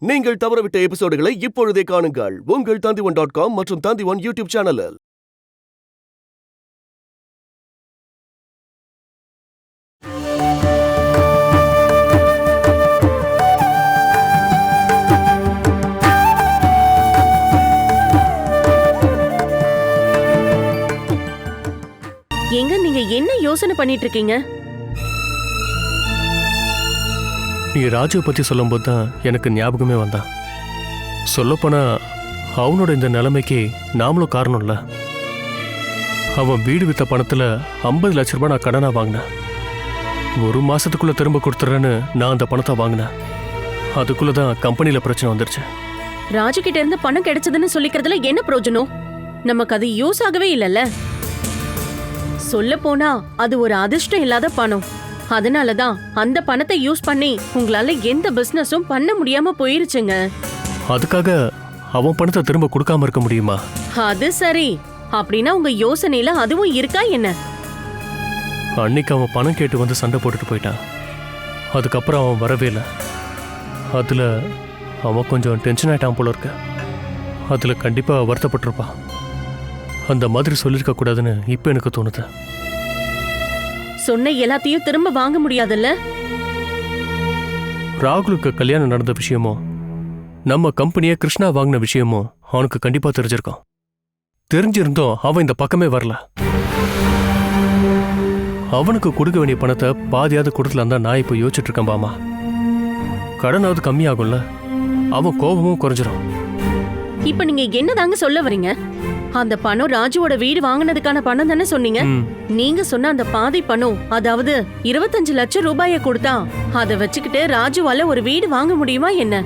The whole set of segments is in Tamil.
நீங்கள் தவறவிட்ட எபிசோடுகளை இப்பொழுதே காணுங்கள் உங்கள் Tandivan.com மற்றும் Tandivan யூடியூப் சேனலில். எங்க நீங்க என்ன யோசனை பண்ணிட்டு இருக்கீங்க? நீ ராஜுவை பத்தி சொல்லும்போது தான் எனக்கு ஞாபகமே வந்தான். சொல்லப்போனா அவனோட இந்த நிலைமைக்கு நாமளும் காரணம் இல்லை. அவன் வீடு வித்த பணத்துல 50 லட்ச ரூபாய் நான் கடனா வாங்கினேன். ஒரு மாசத்துக்குள்ள திரும்ப கொடுத்துறேன்னு நான் அந்த பணத்தை வாங்கினேன். அதுக்குள்ளதான் கம்பெனில பிரச்சனை வந்துருச்சு. ராஜு கிட்ட இருந்து பணம் கிடைச்சதுன்னு சொல்லிக்கிறதுல என்ன பிரயோஜனம்? நமக்கு அது யூஸ் ஆகவே இல்லைல்ல. சொல்ல போனா அது ஒரு அதிர்ஷ்டம் இல்லாத பணம். அதனாலதான் அந்த பணத்தை யூஸ் பண்ணி உங்களால எந்த பிசினஸும் பண்ண முடியாம போயிருச்சுங்க. அதுக்காக அவன் பணத்தை திரும்ப கொடுக்காம இருக்க முடியுமா? அது சரி. அப்படின்னா உங்க யோசனையில அதுவும் இருக்கா என்ன? அன்னைக்கு அவன் பணம் கேட்டு வந்து சண்டை போட்டுட்டு போயிட்டான். அதுக்கப்புறம் அவன் வரவே இல்லை. அதுல அவன் கொஞ்சம் டென்ஷன் ஆயிட்டான் போல இருக்க. அதுல கண்டிப்பா வருத்தப்பட்டிருப்பான். அந்த மாதிரி சொல்லிருக்க கூடாதுன்னு இப்ப எனக்கு தோணுது. சொன்ன எல்லாத்தையும் திரும்ப வாங்க முடியாதுல்ல. ராகுலுக்கு கல்யாணம் நடந்த விஷயமோ நம்ம கம்பெனியை கிருஷ்ணா வாங்கின விஷயமோ அவனுக்கு கண்டிப்பா தெரிஞ்சிருக்கான். தெரிஞ்சிருந்தோம் அவன் இந்த பக்கமே வரல. அவனுக்கு கொடுக்க வேண்டிய பணத்தை பாதியாவது கொடுக்கலாம் தான் நான் இப்போ யோசிச்சுட்டு இருக்கேன். பாமா, கடனாவது கம்மியாகும்ல, அவன் கோபமும் குறைஞ்சிரும். இப்ப நீங்க என்னதாங்க சொல்ல வரீங்க? அந்த பணம் ராஜுவோட வீடு வாங்கினதுக்கான பணம் தானே சொன்னீங்க? நீங்க சொன்ன அந்த பாதி பணம், அதாவது 25 லட்சம் ரூபாயை கொடுத்தா அதை வச்சுக்கிட்டு ராஜுவால ஒரு வீடு வாங்க முடியுமா என்ன?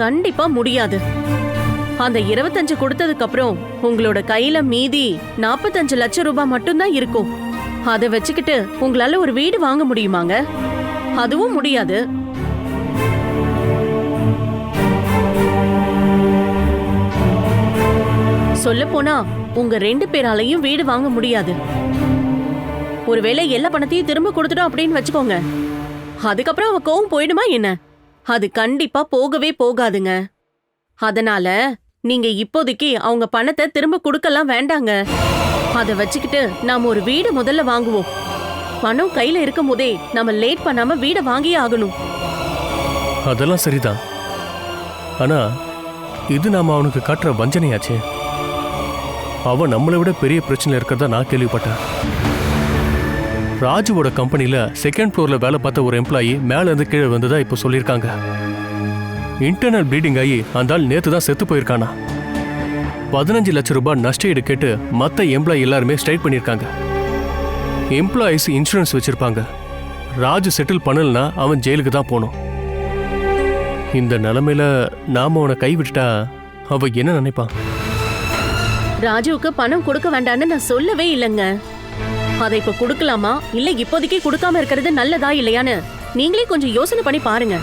கண்டிப்பா முடியாது. அந்த 25 கொடுத்ததுக்கு அப்புறம் உங்களோட கையில மீதி 45 லட்சம் ரூபாய் மட்டும்தான் இருக்கும். அதை வச்சுக்கிட்டு உங்களால ஒரு வீடு வாங்க முடியுமாங்க? அதுவும் முடியாது. சொல்ல போனா உங்க 2 பேராலையும் வீடு வாங்க முடியாது. ஒருவேளை எல்லா பணத்தையும் திரும்ப கொடுத்துட்டோம் அப்படின்னு வச்சுக்கோங்க, அதுக்கப்புறம் அவ கோவம் போயிடுமா என்ன? அது கண்டிப்பா போகவே போகாதுங்க. அதனால நீங்க இப்போதைக்கு அவங்க பணத்தை திரும்ப கொடுக்கலாம் வேண்டாங்க. அதை வச்சுக்கிட்டு நாம ஒரு வீடு முதல்ல வாங்குவோம். பணம் கையில இருக்கும் போதே நம்ம லேட் பண்ணாம வீட வாங்கியே ஆகணும். அதெல்லாம் சரிதான். ஆனா இது நாம அவனுக்கு காட்டுற வஞ்சனையாச்சே. அவன் நம்மளை விட பெரிய பிரச்சனை இருக்கிறதா நான் கேள்விப்பட்டேன். ராஜுவோட கம்பெனில 2nd ஃப்ளோர்ல வேலை பார்த்த ஒரு எம்ப்ளாயி மேல இருந்து கீழே வந்ததா இப்போ சொல்லியிருக்காங்க. இன்டர்னல் ப்ளீடிங் ஆகி அந்த ஆள் நேத்து தான் செத்து போயிருக்கானா. 15 லட்சம் ரூபாய் நஷ்டஈடு கேட்டு மற்ற எம்ப்ளாயி எல்லாருமே ஸ்ட்ரைக் பண்ணியிருக்காங்க. எம்ப்ளாயிஸ் இன்சூரன்ஸ் வச்சிருப்பாங்க. ராஜு செட்டில் பண்ணலனா அவன் ஜெயிலுக்கு தான் போகணும். இந்த நிலைமையில நாம அவனை கைவிட்டுட்டா அவ என்ன நினைப்பான்? ராஜுவுக்கு பணம் கொடுக்க வேண்டான்னு நான் சொல்லவே இல்லைங்க. அதை இப்ப கொடுக்கலாமா இல்ல இப்போதைக்கு கொடுக்காம இருக்கிறது நல்லதா இல்லையான்னு நீங்களே கொஞ்சம் யோசனை பண்ணி பாருங்க.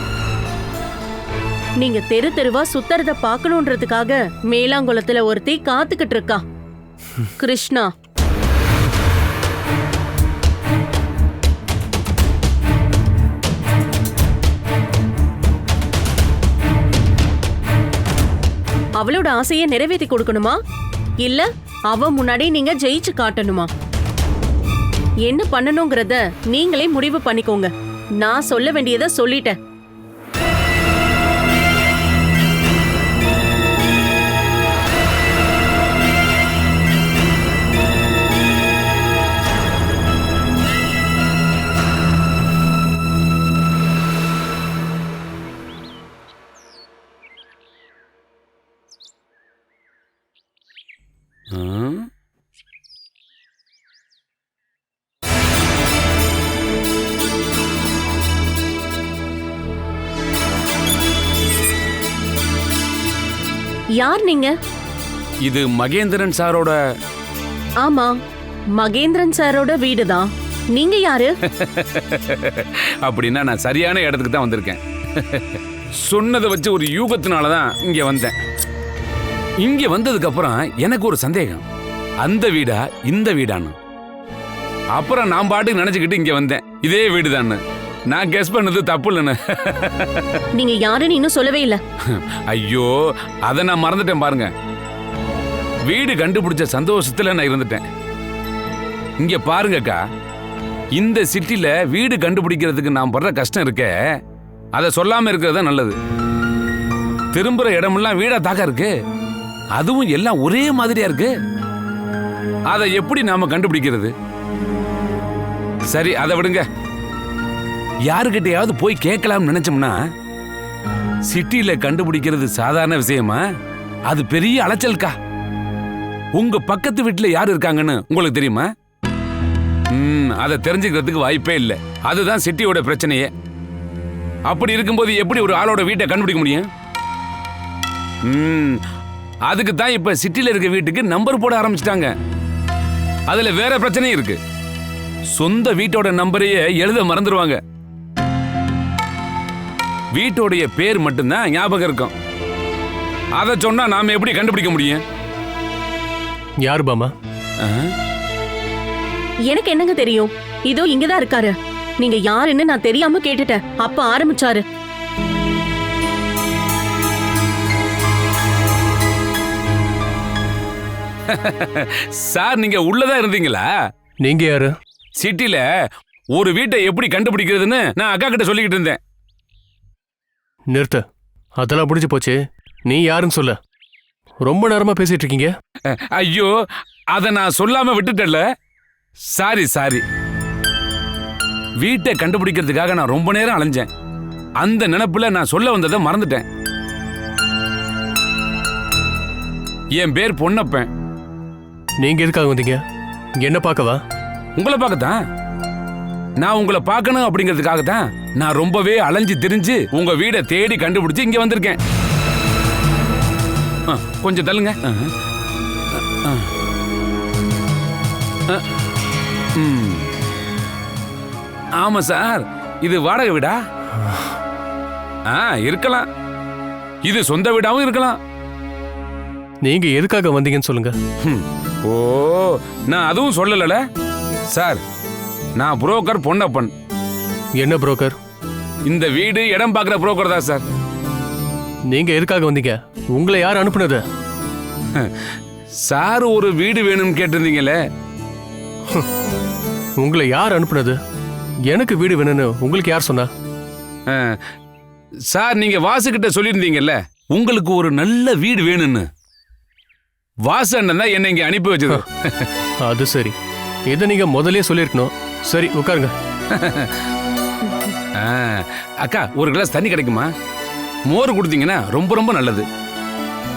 நீங்க தெரு தெருவா சுத்தறத பாக்கணும்ன்றதுக்காக மேலாங்குளத்துல ஒருத்தி காத்துக்கிட்டு இருக்கா, கிருஷ்ணா. அவளோட ஆசையை நிறைவேற்றி கொடுக்கணுமா இல்ல அவ முன்னாடி நீங்க ஜெயிச்சு காட்டணுமா? என்ன பண்ணணுங்கிறத நீங்களே முடிவு பண்ணிக்கோங்க. நான் சொல்ல வேண்டியதை சொல்லிட்டேன். யார் நீங்க? இது மகேந்திரன் சாரோட. ஆமா, மகேந்திரன் சாரோட வீடுதான். நீங்க யாரு? அப்படின்னா நான் சரியான இடத்துக்கு தான் வந்திருக்கேன். சொன்னதை வச்சு ஒரு யூகத்தினாலதான் இங்க வந்தேன். இங்க வந்ததுக்கு அப்புறம் எனக்கு ஒரு சந்தேகம், அந்த வீடா இந்த வீடான்னு. அப்புறம் நான் பாட்டுக்கு நினைச்சுக்கிட்டு இங்க வந்தேன், இதே வீடுதான்னு. நான் கெஸ் பண்ணது தப்பு இல்லைன்னு. நீங்க யாருன்னு இன்னும் சொல்லவே இல்ல. ஐயோ, அதை நான் மறந்துட்டேன் பாருங்க. வீடு கண்டுபிடிச்ச சந்தோஷத்துல நான் இருந்துட்டேன். இங்க பாருங்கக்கா, இந்த சிட்டில வீடு கண்டுபிடிக்கிறதுக்கு நான் படுற கஷ்டம் இருக்கே, அதை சொல்லாம இருக்கிறது தான் நல்லது. திரும்புற இடமெல்லாம் வீடா தாக்கா இருக்கு, அதுவும் எல்லாம் ஒரே மாதிரியா இருக்கு. அதை எப்படி நாம கண்டுபிடிக்கிறது? சரி, அதை விடுங்க. யாருக்கிட்டையாவது போய் கேட்கலாம்னு நினைச்சோம்னா, சிட்டில கண்டுபிடிக்கிறது சாதாரண விஷயமா? அது பெரிய அலைச்சல்கா. உங்க பக்கத்து வீட்டுல யாரு இருக்காங்கன்னு உங்களுக்கு தெரியுமா? அதை தெரிஞ்சுக்கிறதுக்கு வாய்ப்பே இல்லை. அதுதான் சிட்டியோட பிரச்சனையே. அப்படி இருக்கும்போது எப்படி ஒரு ஆளோட வீட்டை கண்டுபிடிக்க முடியும்? அதுக்கு தான் இப்ப சிட்டில இருக்க வீட்டுக்கு நம்பர் போட ஆரம்பிச்சிட்டாங்க. அதுல வேற பிரச்சனையும் இருக்கு. சொந்த வீட்டோட நம்பரையே எழுத மறந்துடுவாங்க. வீட்டோடைய பேர் மட்டும்தான் ஞாபகம் இருக்கும். அதை சொன்னா நாம எப்படி கண்டுபிடிக்க முடியும்? யார் பாமா? எனக்கு என்னங்க தெரியும்? இதோ இங்கதான் இருக்காரு. நீங்க யாருன்னு நான் தெரியாம கேட்டுட்டேன். அப்ப ஆரம்பிச்சாரு. சார், நீங்க உள்ளதா இருந்தீங்களா? நீங்க யாரு? சிட்டில ஒரு வீட்டை எப்படி கண்டுபிடிக்கிறதுன்னு நான் அக்கா கிட்ட சொல்லிக்கிட்டு இருந்தேன். நிறுத்த, அதெல்லாம் முடிஞ்சு போச்சு. நீ யாருன்னு சொல்ல. ரொம்ப நேரமா பேசிட்டு இருக்கீங்க. ஐயோ, அதை நான் சொல்லாம விட்டுட்டேன்ல. சாரி. வீட்டை கண்டுபிடிக்கிறதுக்காக நான் ரொம்ப நேரம் அலைஞ்சேன். அந்த நினைப்புல நான் சொல்ல வந்ததை மறந்துட்டேன். என் பேர் பொன்னப்பன். நீங்க எதுக்காக வந்தீங்க? என்ன பார்க்கவா? உங்களை பார்க்கத்தான். நான் உங்களை பார்க்கணும் அப்படிங்கிறதுக்காக தான் நான் ரொம்பவே அலைஞ்சு திரிஞ்சு உங்க வீடை தேடி கண்டுபிடிச்சு இங்க வந்திருக்கேன். கொஞ்சம் தள்ளுங்க. ஆமா சார், இது வாடகை வீடா? இருக்கலாம். இது சொந்த வீடாவும் இருக்கலாம். நீங்க எதுக்காக வந்தீங்கன்னு சொல்லுங்க. ஓ, நான் அதுவும் சொல்லல சார். நான் புரோக்கர் பொன்னப்பன். என்ன புரோக்கர்? இந்த வீடு இடம் பார்க்குற புரோக்கர் தான் சார். நீங்க எதுக்காக வந்தீங்க? உங்களை யார் அனுப்புனது? சார், ஒரு வீடு வேணும்னு கேட்டிருந்தீங்களே. உங்களை யார் அனுப்புனது? எனக்கு வீடு வேணும்னு உங்களுக்கு யார் சொன்னா? சார், நீங்க வாசுகிட்ட சொல்லியிருந்தீங்கல்ல உங்களுக்கு ஒரு நல்ல வீடு வேணும்னு. வாசு அண்ணன் தான் என்னை இங்க அனுப்பி வச்சது. அது சரி, இதை நீங்க முதலே சொல்லிருக்கணும். சரி, உட்காருங்க. அக்கா, ஒரு கிளாஸ் தண்ணி கிடைக்குமா? மோர் கொடுத்தீங்கன்னா ரொம்ப ரொம்ப நல்லது.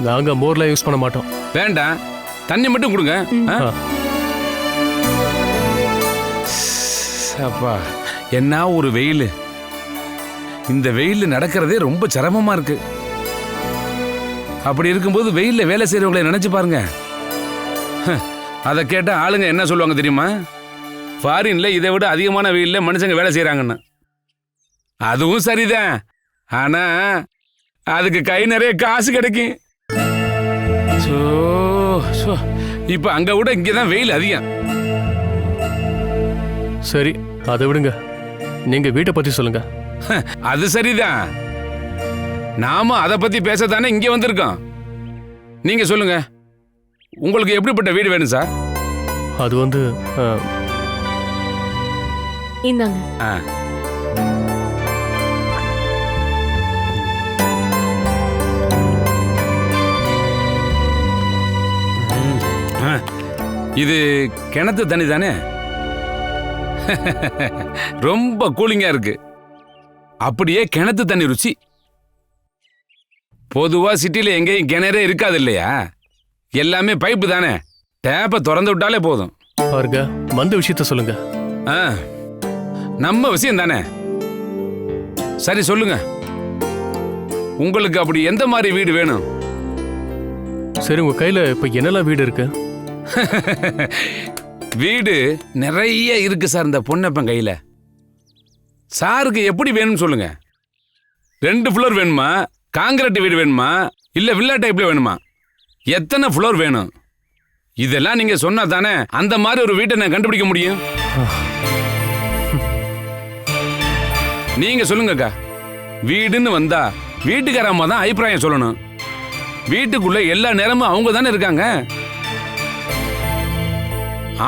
நாங்க மோர்லாம் யூஸ் பண்ண மாட்டோம். வேண்டாம், தண்ணி மட்டும் கொடுங்க. அப்பா, என்ன ஒரு வெயில். இந்த வெயில் நடக்கிறதே ரொம்ப சிரமமா இருக்கு. அப்படி இருக்கும்போது வெயில்ல வேலை செய்யறவங்களை நினைச்சு பாருங்க. அதை கேட்டா ஆளுங்க என்ன சொல்லுவாங்க தெரியுமா? ஃபாரின்ல இதை விட அதிகமான வெயில்ல மனுஷங்க வேலை செய்யறாங்கன்னு. அதுவும் சரிதான். ஆனா அதுக்கு கை நிறைய காசு கிடைக்கும். இப்ப அங்க விட இங்கதான் வெயில் அதிகம். சரி, அதை விடுங்க. நீங்க வீட்டை பத்தி சொல்லுங்க. அது சரிதான். நாம அதை பத்தி பேசத்தானே இங்க வந்திருக்கோம். நீங்க சொல்லுங்க, உங்களுக்கு எப்படிப்பட்ட வீடு வேணும் சார்? அது வந்து இந்தாங்க. இது கிணத்து தண்ணி தானே? ரொம்ப கூலிங்கா இருக்கு. அப்படியே கிணத்து தண்ணி ருச்சி. பொதுவா சிட்டில எங்கேயும் கிணறே இருக்காது இல்லையா? எல்லாமே பைப்பு தானே. டேப்பை திறந்து விட்டாலே போதும். பாருங்க, மந்த விஷயத்த சொல்லுங்க. நம்ம விஷயம் தானே. சரி, சொல்லுங்க, உங்களுக்கு அப்படி எந்த மாதிரி வீடு வேணும்? சரி, உங்க கையில இப்ப என்னெல்லாம் வீடு இருக்கு? வீடு நிறைய இருக்கு சார் இந்த பொன்னப்பன் கையில. சாருக்கு எப்படி வேணும்னு சொல்லுங்க. 2 ஃப்ளோர் வேணுமா, காங்கிரீட் வீடு வேணுமா, இல்ல வில்லா டைப்ல வேணுமா? எத்தனை ஃப்ளோர் வேணும்? இதெல்லாம் நீங்க சொன்னா தானே அந்த மாதிரி ஒரு வீட்டை நான் கண்டுபிடிக்க முடியும். நீங்க சொல்லுங்கக்கா. வீடுன்னு வந்தா வீட்டுக்காரம்மா தான் அபிப்பிராயம் சொல்லணும். வீட்டுக்குள்ள எல்லா நேரமும் அவங்க தானே இருக்காங்க.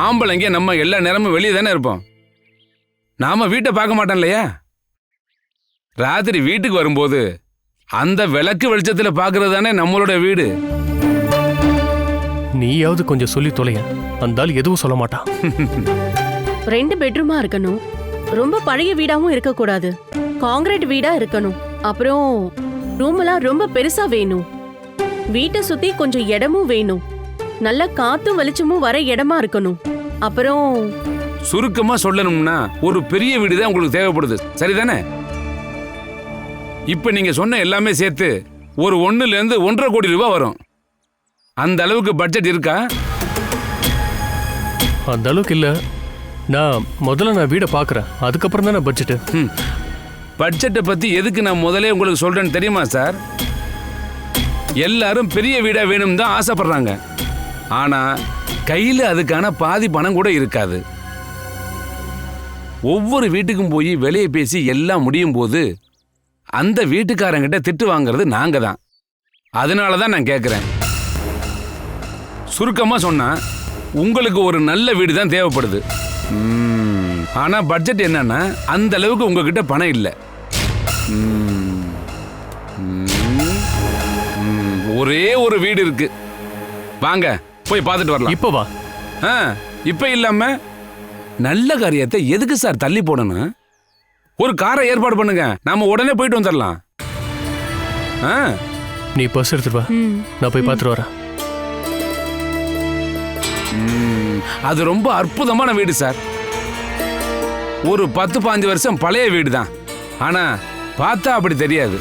ஆம்பளைங்க நம்ம எல்லா நேரமும் வெளியே தானே இருப்போம். நாம வீட்டை பார்க்க மாட்டோம் இல்லையா? ராத்திரி வீட்டுக்கு வரும்போது அந்த விளக்கு வெளிச்சத்துல பாக்குறது தானே நம்மளோட வீடு. நீயாவது கொஞ்சம் சொல்லி தொலைய. அந்த ஆள் எதுவும் சொல்ல மாட்டான். 2 பெட்ரூமா இருக்கணும். ரொம்ப பழைய வீடாவும் இருக்க கூடாது. காங்கிரீட் வீடா இருக்கணும். அப்புறம் ரூம் எல்லாம் ரொம்ப பெருசா வேணும். வீட்டை சுத்தி கொஞ்சம் இடமும் வேணும். நல்ல காத்தும் வெளிச்சமும் வர இடமா இருக்கணும். அப்புறம் சுருக்கமா சொல்லணும்னா ஒரு பெரிய வீடு தான் உங்களுக்கு தேவைப்படுது, சரிதானே? இப்ப நீங்க சொன்ன எல்லாமே சேர்த்து ஒரு 1 ல இருந்து 1.5 கோடி ரூபாய் வரும். அந்த அளவுக்கு பட்ஜெட் இருக்கா? அந்த அளவுக்கு இல்ல. முதல்ல வீடை பாக்குறேன், அதுக்கப்புறம் தானே பட்ஜெட். பட்ஜெட்டை பத்தி எதுக்கு நான் முதல்ல உங்களுக்கு சொல்றேன்னு தெரியுமா சார்? எல்லாரும் பெரிய வீடா வேணும் தான் ஆசைப்படுறாங்க. ஆனா கையில அதுக்கான பாதி பணம் கூட இருக்காது. ஒவ்வொரு வீட்டுக்கும் போய் விலையை பேசி எல்லாம் முடியும் போது அந்த வீட்டுக்காரங்கிட்ட திட்டு வாங்குறது நாங்க தான். அதனால தான் நான் கேட்குறேன். சுருக்கமா சொன்னா உங்களுக்கு ஒரு நல்ல வீடு தான் தேவைப்படுது. ஆனா பட்ஜெட் என்னன்னா அந்த அளவுக்கு உங்ககிட்ட பணம் இல்லை. ஒரே ஒரு வீடு இருக்கு, வாங்க போய் பார்த்துட்டு வரலாம். இப்ப வா. இப்ப இல்லாம நல்ல காரியத்தை எதுக்கு சார் தள்ளி போடணும்? ஒரு காரை ஏற்பாடு பண்ணுங்க, நாம உடனே போயிட்டு வந்துடலாம். நீ பஸ் எடுத்துட்டு வா, நான் போய் பார்த்துட்டு வரேன். அது ரொம்ப அற்புதமான வீடு சார். ஒரு 10-15 வருஷம் பழைய வீடு தான். ஆனா பார்த்தா அப்படி தெரியாது.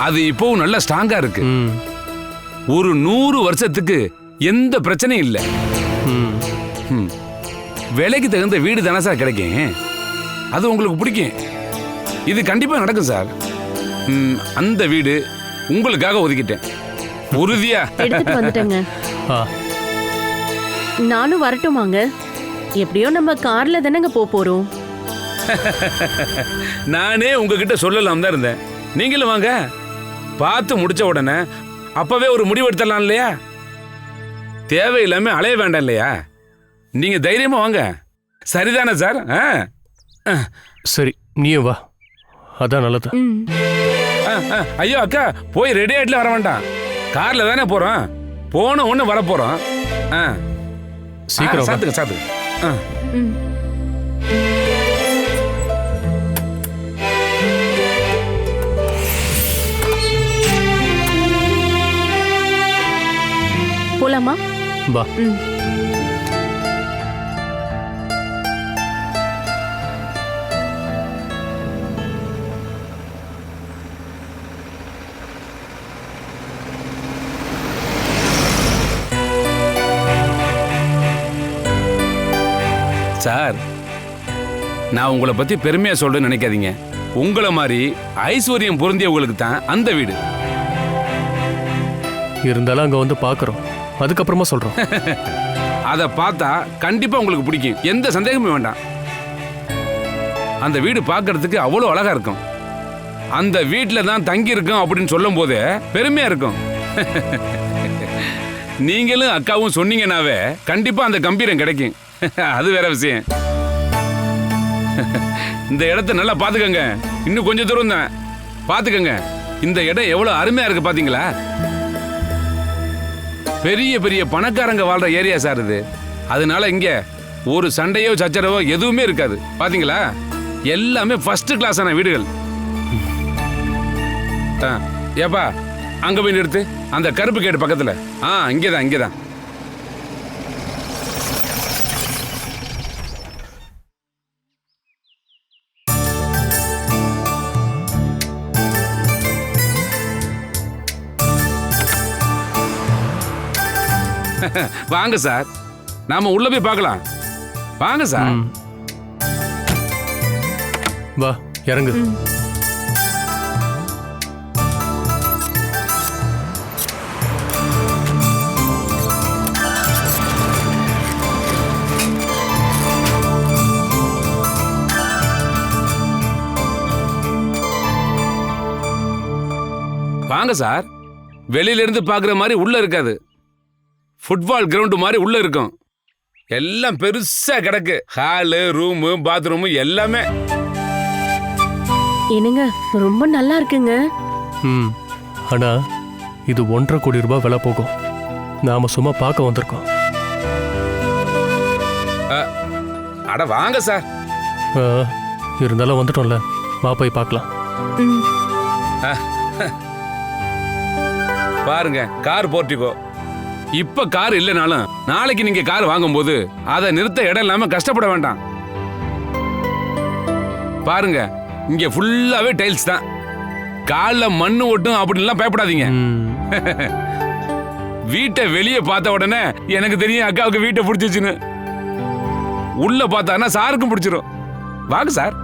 அது இப்பவும் நல்ல ஸ்ட்ராங்கா இருக்கு. ஒரு 100 வருஷத்துக்கு எந்த பிரச்சனையும் இல்லை. விலைக்கு தகுந்த வீடு தானே சார் கிடைக்கும். அது உங்களுக்கு பிடிக்கும். இது கண்டிப்பா நடக்கும் சார். அந்த வீடு உங்களுக்காக ஒதுக்கிட்டேன். உறுதியா எடுத்துட்டு வந்துட்டேங்க. நானும் வரட்டுமாங்க? எப்படியோ நம்ம கார்ல தானங்க போறோம். நானே உங்ககிட்ட சொல்லலாம் தான் இருந்தேன். நீங்களும் வாங்க, பார்த்து முடிச்ச உடனே அப்பவே ஒரு முடிவு எடுத்துடலாம் இல்லையா? தேவையில்லாம அலைய வேண்டாம் இல்லையா? நீங்க தைரியமா வாங்க, சரிதானே சார்? சரி, நீயும் வா, அதான் நல்லது. ஐயோ அக்கா, போய் ரெடி ஆயிட்டுல வர வேண்டாம். கார்ல தானே போறோம், போன ஒண்ணு வர போறோம். சீக்கிரம் சாத்துக்கு சாத்துக்கு. போலாமா? வா. சார், நான் உங்களை பத்தி பெருமையா சொல்றேன்னு நினைக்காதீங்க. உங்களை மாதிரி ஐஸ்வர்யம் பொருந்தியவங்களுக்கு தான் அந்த வீடு. இருந்தாலும் அங்க வந்து பாக்குறோம், அதுக்கப்புறமா சொல்றோம். அதை பார்த்தா கண்டிப்பா உங்களுக்கு பிடிக்கும், எந்த சந்தேகமும் வேண்டாம். அந்த வீடு பார்க்கறதுக்கு அவ்வளோ அழகா இருக்கும். அந்த வீட்டில் தான் தங்கி இருக்கும் அப்படின்னு சொல்லும் போதே பெருமையா இருக்கும். நீங்களும் அக்காவும் சொன்னீங்கன்னாவே கண்டிப்பா அந்த கம்பீரம் கிடைக்கும். அது வேற விஷயம். இந்த இடத்த நல்லா பாத்துக்கங்க. இன்னும் கொஞ்சம் தூரம் தான், பாத்துக்கங்க. இந்த இடம் எவ்வளவு அருமையா இருக்கு பாத்தீங்களா? பெரிய பெரிய பணக்காரங்க வாழ்ற ஏரியா சார் இது. அதனால இங்க ஒரு சண்டையோ சச்சரவோ எதுவுமே இருக்காது. பாத்தீங்களா? எல்லாமே ஃபர்ஸ்ட் கிளாஸான வீடுகள். ஏப்பா, அங்க போய் நிறுத்து, அந்த கருப்பு கேட்டு பக்கத்துல. இங்கேதான் இங்கேதான். வாங்க சார், நாம உள்ள போய் பார்க்கலாம். வாங்க சார். வா, இறங்கு. வாங்க சார். வெளியில இருந்து பாக்குற மாதிரி உள்ள இருக்காது. ஃபுட்பால் கிரவுண்ட் மாதிரி உள்ள இருக்கும். எல்லாம் பெருசா கிடக்கு. ஹாலு, ரூமு, பாத்ரூமு எல்லாமே. என்னங்க ரொம்ப நல்லா இருக்குங்க. ம் ஆனா இது 1.5 கோடி ரூபாய் விலை போகும். நாம சும்மா பார்க்க வந்திருக்கோம். அட வாங்க சார். ஆ, இருந்தாலும் வந்துட்டோம்ல, வா போய் பார்க்கலாம். ம். பாருங்க, கார் போர்ட்டிகோ. இப்ப கார் இல்லைனாலும் நாளைக்கு நீங்க கார் வாங்கும்போது அதை நிறுத்த இடம் இல்லாம கஷ்டப்பட வேண்டாம். பாருங்க, இங்க ஃபுல்லாவே டைல்ஸ் தான். கால்ல மண்ணு ஒட்டும் அப்படின்லாம் பயப்படாதீங்க. வீட்டை வெளியே பார்த்த உடனே எனக்கு தெரியும் அக்காவுக்கு வீட்டை பிடிச்சிச்சுன்னு. உள்ள பார்த்தானா சாருக்கும் பிடிச்சிரும். வாங்க சார்.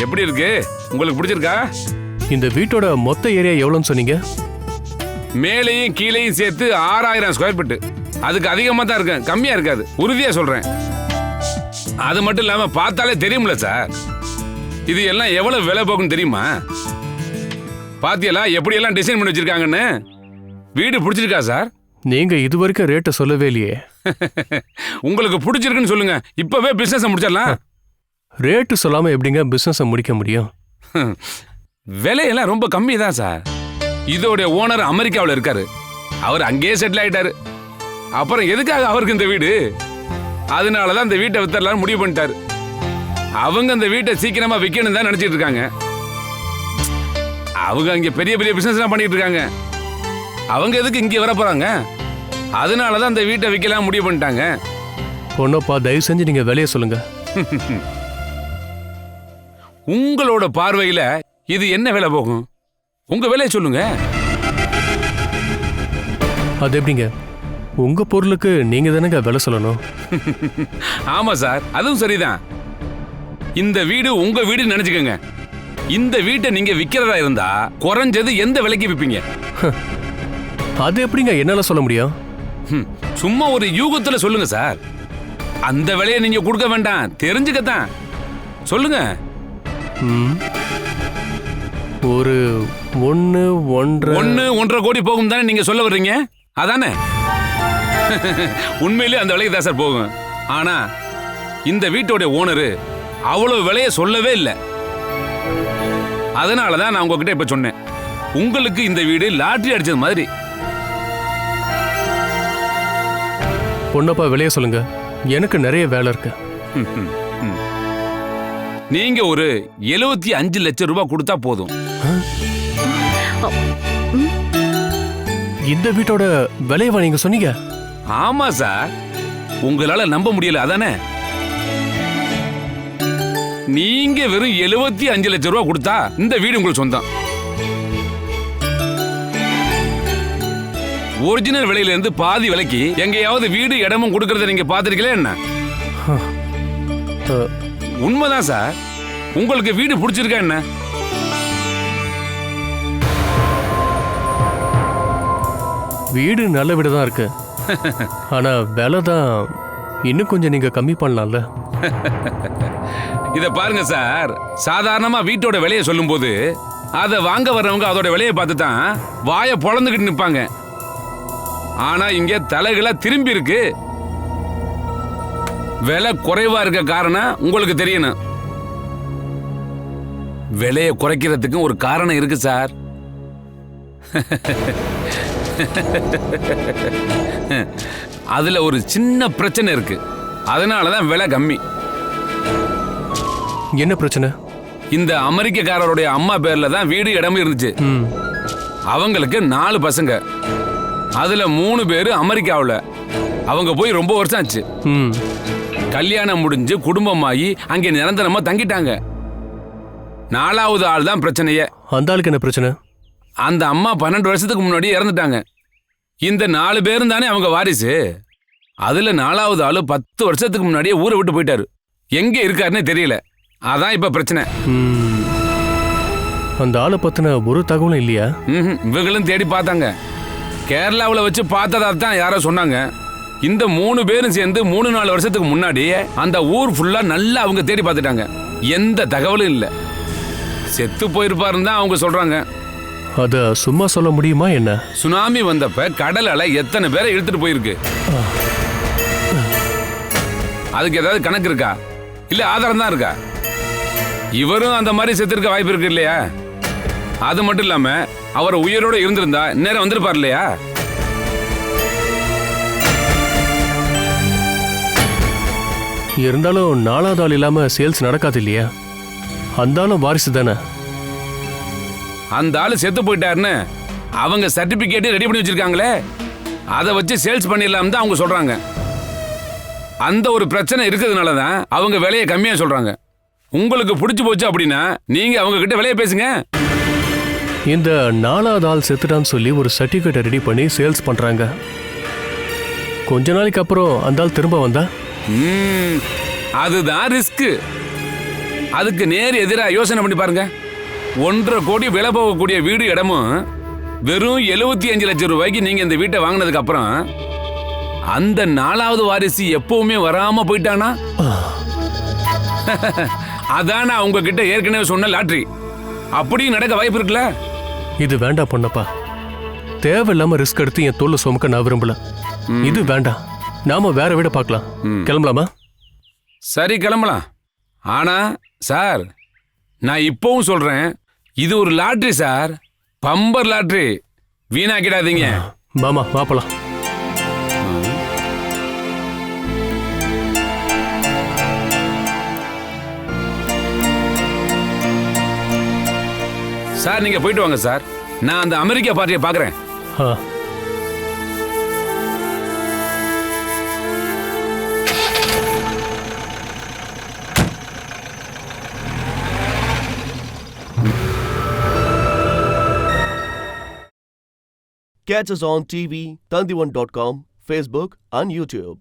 எப்படி இருக்கு? உங்களுக்கு பிடிச்சிருக்கா? இந்த வீட்டோட மொத்த ஏரியா எவ்வளவுன்னு சொன்னீங்க? மேலையும் கீழையும் சேர்த்து 6000 ஸ்கொயர் ஃபீட். அதுக்கு அதிகமா தான் இருக்கு, கம்மியா இருக்காது, உறுதியா சொல்றேன். அது மட்டும் இல்லாம பார்த்தாலே தெரியும்ல சார், இது எல்லாம் எவ்வளவு விலை போகும்னு தெரியுமா? பாத்தியலா எப்படி எல்லாம் டிசைன் பண்ணி வச்சிருக்காங்கன்னு. வீடு பிடிச்சிருக்கா சார்? நீங்க இதுவரைக்கும் ரேட்டை சொல்லவே இல்லையே. உங்களுக்கு பிடிச்சிருக்குன்னு சொல்லுங்க, இப்பவே பிசினஸ் முடிச்சிடலாம். ரேட்டு சொல்லாம எப்படிங்க பிசினஸ் முடிக்க முடியும்? விலையெல்லாம் ரொம்ப கம்மி தான் சார். இதோட ஓனர் அமெரிக்காவில் இருக்காரு, அவர் அங்கேயே செட்டில் ஆயிட்டாரு. அப்புறம் எதுக்காக அவருக்கு இந்த வீடு? அதனாலதான் இந்த வீட்டை வித்தரலாம்னு முடிவு பண்ணிட்டாரு. அவங்க இந்த வீட்டை சீக்கிரமா விற்கணும் தான் நினைச்சிட்டு இருக்காங்க. அவங்க அங்க பெரிய பெரிய பிசினஸ் எல்லாம் பண்ணிட்டு இருக்காங்க. அவங்க எதுக்கு இங்க வர போறாங்க? அதனாலதான் இந்த வீட்டை விற்கலாம் முடிவு பண்ணிட்டாங்க. பொண்ணப்பா, தயவு செஞ்சு நீங்க விலையை சொல்லுங்க. உங்களோட பார்வையில இது என்ன விலை போகும்? உங்க விலையை சொல்லுங்க. அது எப்படிங்க? உங்க பொருளுக்கு நீங்க தானங்க விலை சொல்லணும். ஆமா சார், அதுவும் சரிதான். இந்த வீடு உங்க வீடு நினைச்சுக்கோங்க. இந்த வீட்டை நீங்க விக்கிறதா இருந்தா குறைஞ்சது எந்த விலைக்கு விப்பீங்க? அது எப்படிங்க என்னால சொல்ல முடியும்? சும்மா ஒரு யூகத்துல சொல்லுங்க சார். அந்த விலையை நீங்க கொடுக்க வேண்டாம், தெரிஞ்சுக்கத்தான் சொல்லுங்க. ஒரு 1.5 கோடி போகும் தானே நீங்க சொல்ல வர்றீங்க, அதானே? உண்மையிலே அந்த விலைக்கு தான் சார் போகும். ஆனா இந்த வீட்டோட ஓனரு அவ்வளவு விலையை சொல்லவே இல்லை. அதனாலதான் நான் உங்ககிட்ட இப்ப சொன்னேன், உங்களுக்கு இந்த வீடு லாட்டரி அடிச்சது மாதிரி. பொண்ணப்பா, விலையை சொல்லுங்க, எனக்கு நிறைய வேலை இருக்கு. நீங்க ஒரு 75 லட்சம் ரூபாய் கொடுத்தா போதும். இந்த வீட்டோட விலையவா நீங்க சொன்னீங்க? ஆமா சார், உங்களால நம்ப முடியல அதானே? நீங்க வெறும் 75 லட்சம் ரூபாய் கொடுத்தா இந்த வீடு உங்களுக்கு சொந்தம். ஒரிஜினல் விலையில இருந்து பாதி விலைக்கு எங்கேயாவது வீடு இடமும் கொடுக்கறத நீங்க பாத்திருக்கீங்களா என்ன? உண்மைதான் சார். உங்களுக்கு வீடு பிடிச்சிருக்கா என்ன? வீடு நல்ல வீடு தான் இருக்கு. ஆனா விலை தான் இன்னும் கொஞ்சம் நீங்க கம்மி பண்ணலாம்ல. இத பாருங்க சார், சாதாரணமா வீட்டோட விலையை சொல்லும் போது அதை வாங்க வர்றவங்க அதோட விலையை பார்த்து தான் வாயை பொளந்துக்கிட்டு நிப்பாங்க. ஆனா இங்க தலைகளா திரும்பி இருக்கு. விலை குறைவா இருக்க காரணம் உங்களுக்கு தெரியணும். விலையை குறைக்கிறதுக்கு ஒரு காரணம் இருக்கு சார். அதுல ஒரு சின்ன பிரச்சனை இருக்கு. அதனாலதான் விலை கம்மி. என்ன பிரச்சனை? இந்த அமெரிக்கக்காரருடைய அம்மா பேர்ல தான் வீடு இடமும் இருந்துச்சு. அவங்களுக்கு 4 பசங்க. அதுல 3 பேரு அமெரிக்காவுல. அவங்க போய் ரொம்ப வருஷம் ஆச்சு. கல்யாணம் முடிஞ்சு குடும்பமாகி அங்கே நிரந்தரமா தங்கிட்டாங்க. 4வது ஆள் தான் பிரச்சனையே. அந்த ஆளுக்கு என்ன பிரச்சனை? அந்த அம்மா 12 வருஷத்துக்கு முன்னாடி இறந்துட்டாங்க. இந்த 4 பேரும் தானே அவங்க வாரிசு. அதுல 4வது ஆளு 10 வருஷத்துக்கு முன்னாடியே ஊரை விட்டு போயிட்டாரு. எங்க இருக்காருன்னே தெரியல. அதான் இப்ப பிரச்சனை. அந்த ஆளை பத்தின ஒரு தகவலும் இல்லையா? இவங்களும் தேடி பார்த்தாங்க. கேரளாவில் வச்சு பார்த்ததா தான் யாரோ சொன்னாங்க. இந்த 3 பேரும் சேர்ந்து 3-4 வருஷத்துக்கு முன்னாடி அந்த ஊர் ஃபுல்லா நல்லா அவங்க தேடி பார்த்துட்டாங்க. எந்த தகவலும் இல்லை. செத்து போயிருப்பாருன்னு தான் அவங்க சொல்றாங்க. அத சும்மா சொல்ல முடியுமா என்ன? சுனாமி வந்தப்ப கடல் அலை எத்தனை பேரை இழுத்துட்டு போயிருக்கு. அதுக்கு ஏதாவது கணக்கு இருக்கா? இல்ல ஆதாரம் தான் இருக்கா? இவரும் அந்த மாதிரி செத்துருக்க வாய்ப்பு இருக்கு இல்லையா? அது மட்டும் இல்லாம அவர் உயிரோட இருந்திருந்தா நேரம் வந்திருப்பார் இல்லையா? இருந்தாலும் 4வது ஆள் இல்லாம சேல்ஸ் நடக்காது இல்லையா? அந்த ஆளும் வாரிசு தானே. அந்த ஆளு செத்து போயிட்டாருன்னு அவங்க சர்டிபிகேட் ரெடி பண்ணி வச்சிருக்காங்களே, அதை வச்சு சேல்ஸ் பண்ணிடலாம் தான் அவங்க சொல்றாங்க. அந்த ஒரு பிரச்சனை இருக்கிறதுனால தான் அவங்க விலையை கம்மியா சொல்றாங்க. உங்களுக்கு பிடிச்சு போச்சு அப்படின்னா நீங்க அவங்க கிட்ட விலையை பேசுங்க. இந்த 4வது ஆள் செத்துட்டான்னு சொல்லி ஒரு சர்டிபிகேட் ரெடி பண்ணி சேல்ஸ் பண்றாங்க. கொஞ்ச நாளைக்கு அப்புறம் அந்த ஆள் திரும்ப வந்தா அதுதான் ரிஸ்க். அதுக்கு நேர் எதிராக யோசனை பண்ணி பாருங்க. 1.5 கோடி விலை போகக்கூடிய வீடு இடமும் வெறும் 75 லட்சம் ரூபாய்க்கு நீங்க இந்த வீட்டை வாங்கினதுக்கு அப்புறம் அந்த 4வது வாரிசு எப்பவுமே வராம போயிட்டானா? அதான் நான் உங்ககிட்ட ஏற்கனவே சொன்ன லாட்டரி. அப்படியும் நடக்க வாய்ப்பு இருக்குல்ல. இது வேண்டாம் பொண்ணப்பா. தேவையில்லாம ரிஸ்க் எடுத்து என் தோல்ல சுமக்க நான் விரும்பல. இது வேண்டாம். நாம வேற வீட பார்க்கலாம். கிளம்பலாமா? சரி கிளம்பலாம். ஆனா சார், நான் இப்பவும் சொல்றேன், இது ஒரு லாட்டரி சார். Bumper lottery. வீணாக்கிடாதீங்க. மாமா வாப்பலாம். சார் நீங்க போயிட்டு வாங்க சார். நான் அந்த அமெரிக்கா பார்ட்டியை பார்க்கறேன். Catch us on TV, Tandivan.com, Facebook and YouTube.